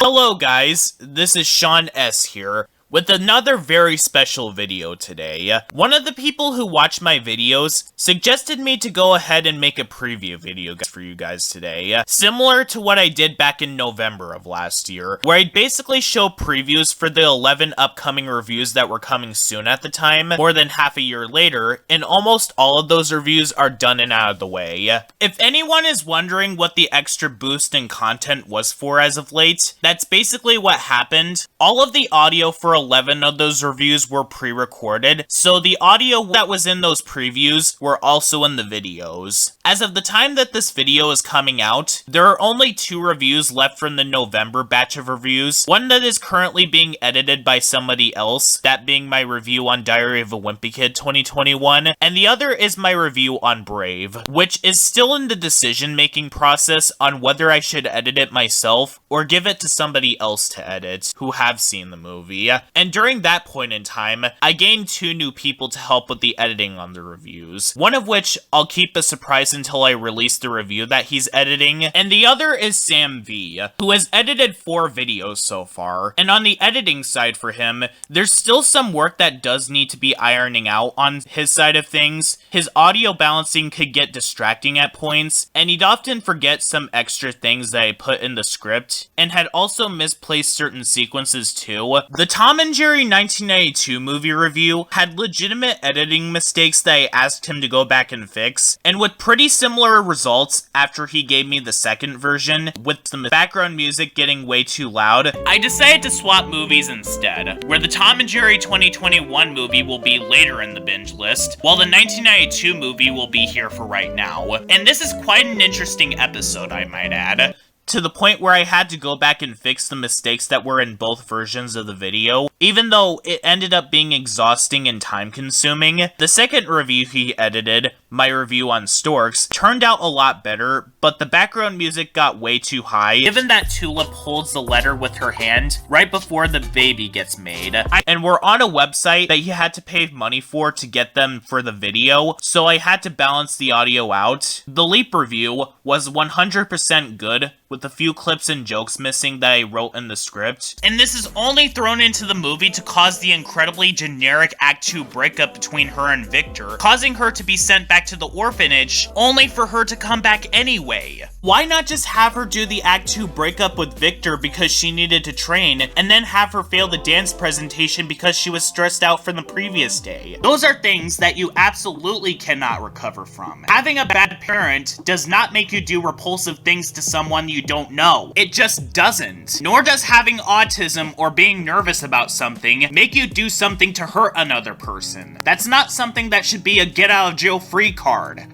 Hello guys, this is Sean S. here, with another very special video today. One of the people who watch my videos suggested me to go ahead and make a preview video for you guys today, similar to what I did back in November of last year, where I'd basically show previews for the 11 upcoming reviews that were coming soon at the time, more than half a year later, and almost all of those reviews are done and out of the way. If anyone is wondering what the extra boost in content was for as of late, that's basically what happened. All of the audio for 11 of those reviews were pre-recorded, so the audio that was in those previews were also in the videos. As of the time that this video is coming out, there are only 2 reviews left from the November batch of reviews, one that is currently being edited by somebody else, that being my review on Diary of a Wimpy Kid 2021, and the other is my review on Brave, which is still in the decision-making process on whether I should edit it myself or give it to somebody else to edit who have seen the movie. And during that point in time, I gained 2 new people to help with the editing on the reviews. One of which I'll keep a surprise until I release the review that he's editing, and the other is Sam V, who has edited 4 videos so far. And on the editing side for him, there's still some work that does need to be ironing out on his side of things. His audio balancing could get distracting at points, and he'd often forget some extra things that I put in the script, and had also misplaced certain sequences too. The Tom and Jerry 1992 movie review had legitimate editing mistakes that I asked him to go back and fix, and with pretty similar results after he gave me the second version, with the background music getting way too loud, I decided to swap movies instead, where the Tom and Jerry 2021 movie will be later in the binge list, while the 1992 movie will be here for right now. And this is quite an interesting episode, I might add, to the point where I had to go back and fix the mistakes that were in both versions of the video. Even though it ended up being exhausting and time-consuming, the second review he edited, my review on Storks, turned out a lot better, but the background music got way too high, given that Tulip holds the letter with her hand right before the baby gets made. And we're on a website that you had to pay money for to get them for the video, so I had to balance the audio out. The Leap review was 100% good, with a few clips and jokes missing that I wrote in the script. And this is only thrown into the movie to cause the incredibly generic Act 2 breakup between her and Victor, causing her to be sent back to the orphanage, only for her to come back anyway. Why not just have her do the Act 2 breakup with Victor because she needed to train, and then have her fail the dance presentation because she was stressed out from the previous day? Those are things that you absolutely cannot recover from. Having a bad parent does not make you do repulsive things to someone you don't know. It just doesn't. Nor does having autism or being nervous about something make you do something to hurt another person. That's not something that should be a get-out-of-jail-free card.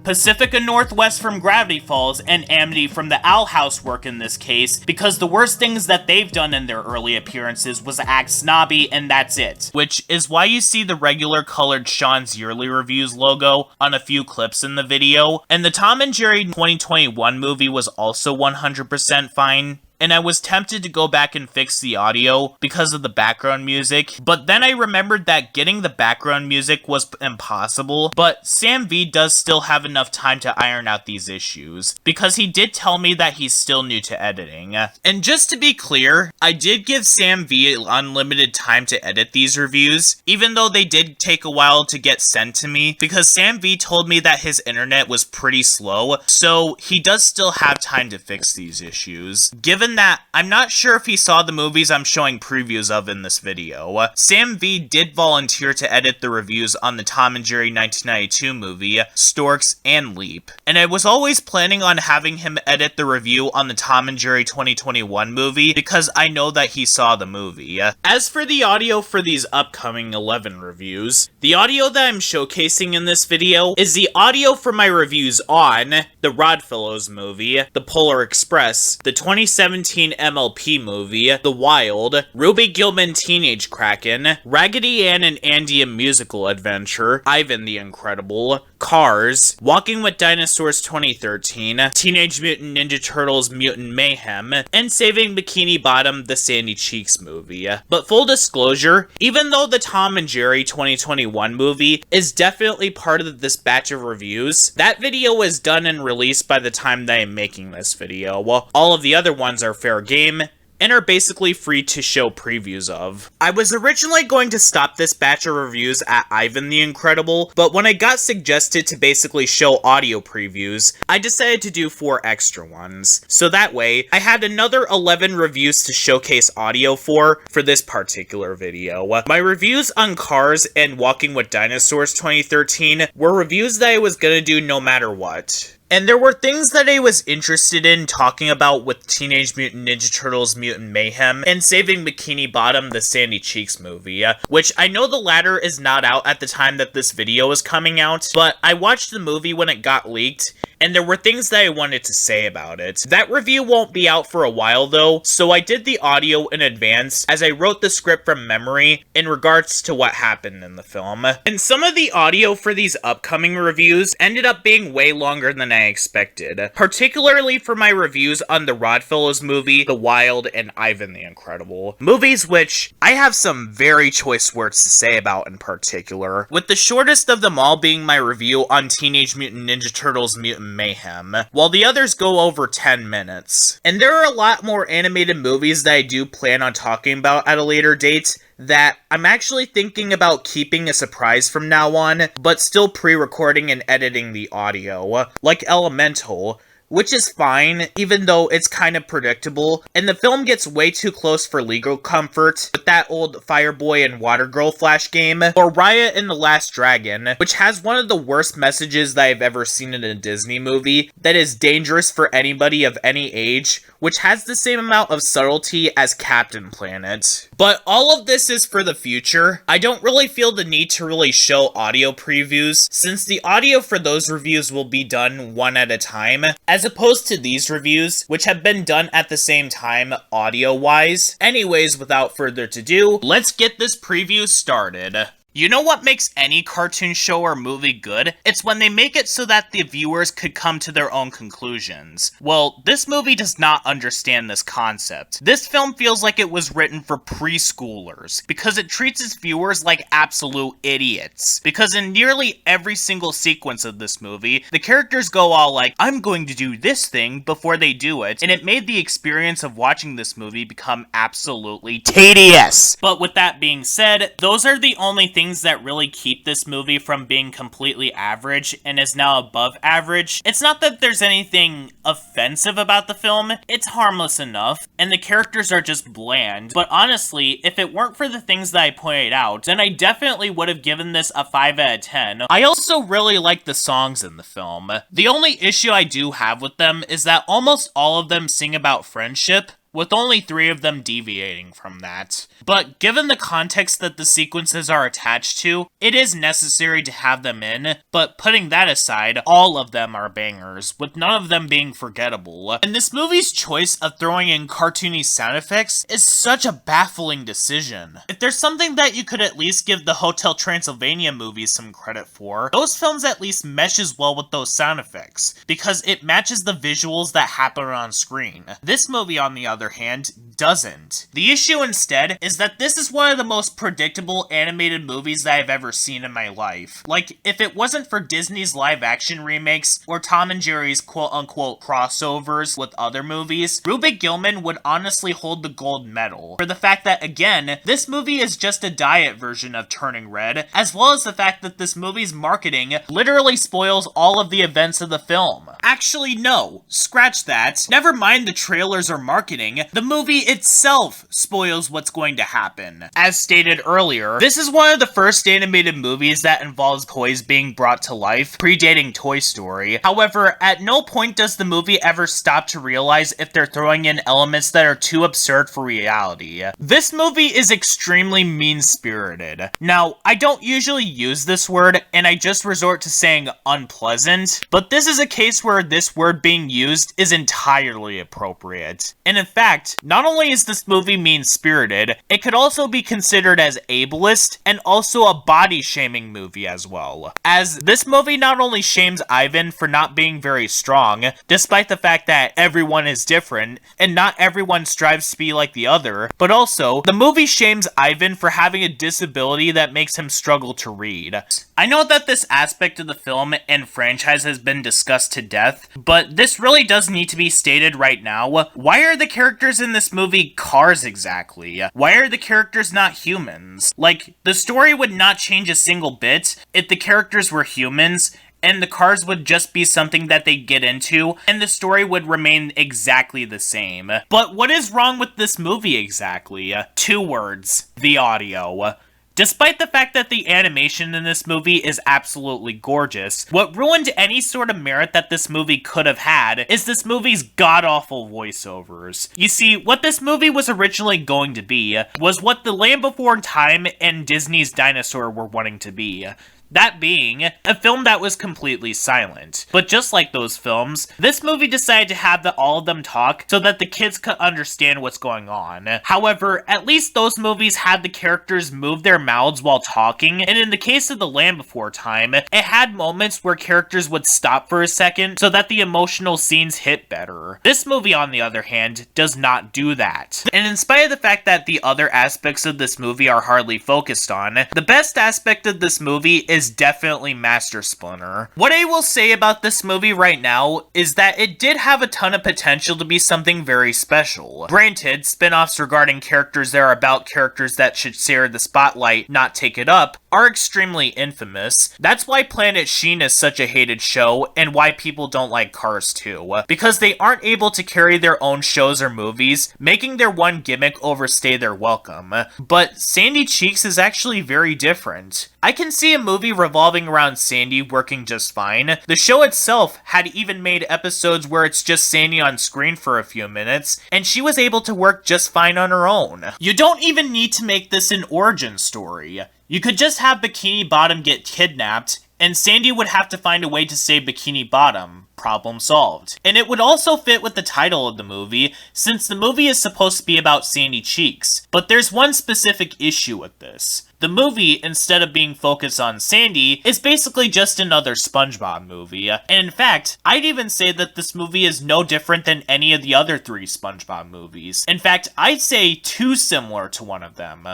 Pacifica Northwest from Gravity Falls and Amity from the Owl House work in this case, because the worst things that they've done in their early appearances was act snobby, and that's it. Which is why you see the regular colored Sean's Yearly Reviews logo on a few clips in the video, and the Tom and Jerry 2021 movie was also 100% fine. And I was tempted to go back and fix the audio because of the background music, but then I remembered that getting the background music was impossible, but Sam V does still have enough time to iron out these issues, because he did tell me that he's still new to editing. And just to be clear, I did give Sam V unlimited time to edit these reviews, even though they did take a while to get sent to me, because Sam V told me that his internet was pretty slow, so he does still have time to fix these issues. Given that I'm not sure if he saw the movies I'm showing previews of in this video, Sam V did volunteer to edit the reviews on the Tom and Jerry 1992 movie, Storks, and Leap. And I was always planning on having him edit the review on the Tom and Jerry 2021 movie because I know that he saw the movie. As for the audio for these upcoming 11 reviews, the audio that I'm showcasing in this video is the audio for my reviews on the Rodfellows movie, The Polar Express, the 2017 MLP movie, The Wild, Ruby Gillman Teenage Kraken, Raggedy Ann and Andy a Musical Adventure, Ivan the Incredible, Cars, Walking with Dinosaurs 2013, Teenage Mutant Ninja Turtles Mutant Mayhem, and Saving Bikini Bottom the Sandy Cheeks movie. But full disclosure, even though the Tom and Jerry 2021 movie is definitely part of this batch of reviews, that video was done and released by the time that I'm making this video. Well, all of the other ones are fair game, and are basically free to show previews of. I was originally going to stop this batch of reviews at Ivan the Incredible, but when I got suggested to basically show audio previews, I decided to do 4 extra ones. So that way, I had another 11 reviews to showcase audio for this particular video. My reviews on Cars and Walking with Dinosaurs 2013 were reviews that I was gonna do no matter what. And there were things that I was interested in talking about with Teenage Mutant Ninja Turtles Mutant Mayhem and Saving Bikini Bottom the Sandy Cheeks movie, which I know the latter is not out at the time that this video is coming out, but I watched the movie when it got leaked, and there were things that I wanted to say about it. That review won't be out for a while though, so I did the audio in advance as I wrote the script from memory in regards to what happened in the film. And some of the audio for these upcoming reviews ended up being way longer than I expected, particularly for my reviews on the Rodfellows movie, The Wild, and Ivan the Incredible. Movies which I have some very choice words to say about in particular, with the shortest of them all being my review on Teenage Mutant Ninja Turtles Mutant Mayhem, while the others go over 10 minutes. And there are a lot more animated movies that I do plan on talking about at a later date that I'm actually thinking about keeping a surprise from now on, but still pre-recording and editing the audio, like Elemental, which is fine, even though it's kind of predictable, and the film gets way too close for legal comfort with that old Fireboy and Water Girl Flash game, or Raya and the Last Dragon, which has one of the worst messages that I've ever seen in a Disney movie that is dangerous for anybody of any age, which has the same amount of subtlety as Captain Planet. But all of this is for the future. I don't really feel the need to really show audio previews, since the audio for those reviews will be done one at a time, as opposed to these reviews, which have been done at the same time audio-wise. Anyways, without further ado, let's get this preview started. You know what makes any cartoon show or movie good? It's when they make it so that the viewers could come to their own conclusions. Well, this movie does not understand this concept. This film feels like it was written for preschoolers, because it treats its viewers like absolute idiots. Because in nearly every single sequence of this movie, the characters go all like, I'm going to do this thing before they do it, and it made the experience of watching this movie become absolutely tedious. But with that being said, those are the only things that really keep this movie from being completely average and is now above average. It's not that there's anything offensive about the film, it's harmless enough, and the characters are just bland. But honestly, if it weren't for the things that I pointed out, then I definitely would have given this a 5 out of 10. I also really like the songs in the film. The only issue I do have with them is that almost all of them sing about friendship, with only 3 of them deviating from that. But given the context that the sequences are attached to, it is necessary to have them in, but putting that aside, all of them are bangers, with none of them being forgettable. And this movie's choice of throwing in cartoony sound effects is such a baffling decision. If there's something that you could at least give the Hotel Transylvania movies some credit for, those films at least meshes well with those sound effects, because it matches the visuals that happen on screen. This movie, on the other hand, doesn't. The issue instead is that this is one of the most predictable animated movies that I've ever seen in my life. Like, if it wasn't for Disney's live-action remakes, or Tom and Jerry's quote-unquote crossovers with other movies, Rubik Gillman would honestly hold the gold medal for the fact that, again, this movie is just a diet version of Turning Red, as well as the fact that this movie's marketing literally spoils all of the events of the film. Actually, no. Scratch that. Never mind the trailers or marketing, the movie itself spoils what's going to happen. As stated earlier, this is one of the first animated movies that involves toys being brought to life, predating Toy Story. However, at no point does the movie ever stop to realize if they're throwing in elements that are too absurd for reality. This movie is extremely mean-spirited. Now, I don't usually use this word, and I just resort to saying unpleasant, but this is a case where this word being used is entirely appropriate. And in fact, not only is this movie mean-spirited, it could also be considered as ableist and also a body-shaming movie as well. As this movie not only shames Ivan for not being very strong, despite the fact that everyone is different and not everyone strives to be like the other, but also the movie shames Ivan for having a disability that makes him struggle to read. I know that this aspect of the film and franchise has been discussed to death, but this really does need to be stated right now. Why are the characters in this movie movie Cars exactly? Why are the characters not humans? Like, the story would not change a single bit if the characters were humans, and the cars would just be something that they get into, and the story would remain exactly the same. But what is wrong with this movie exactly? 2 words: the audio. Despite the fact that the animation in this movie is absolutely gorgeous, what ruined any sort of merit that this movie could have had is this movie's god-awful voiceovers. You see, what this movie was originally going to be was what The Land Before Time and Disney's Dinosaurs were wanting to be. That being, a film that was completely silent. But just like those films, this movie decided to have all of them talk so that the kids could understand what's going on. However, at least those movies had the characters move their mouths while talking, and in the case of The Land Before Time, it had moments where characters would stop for a second so that the emotional scenes hit better. This movie, on the other hand, does not do that. And in spite of the fact that the other aspects of this movie are hardly focused on, the best aspect of this movie is definitely Master Splinter. What I will say about this movie right now is that it did have a ton of potential to be something very special. Granted, spin-offs regarding characters that are about characters that should share the spotlight, not take it up, are extremely infamous. That's why Planet Sheen is such a hated show, and why people don't like Cars 2. Because they aren't able to carry their own shows or movies, making their one gimmick overstay their welcome. But Sandy Cheeks is actually very different. I can see a movie revolving around Sandy working just fine. The show itself had even made episodes where it's just Sandy on screen for a few minutes, and she was able to work just fine on her own. You don't even need to make this an origin story. You could just have Bikini Bottom get kidnapped, and Sandy would have to find a way to save Bikini Bottom. Problem solved. And it would also fit with the title of the movie, since the movie is supposed to be about Sandy Cheeks. But there's one specific issue with this. The movie, instead of being focused on Sandy, is basically just another SpongeBob movie. And in fact, I'd even say that this movie is no different than any of the other 3 SpongeBob movies. In fact, I'd say too similar to one of them.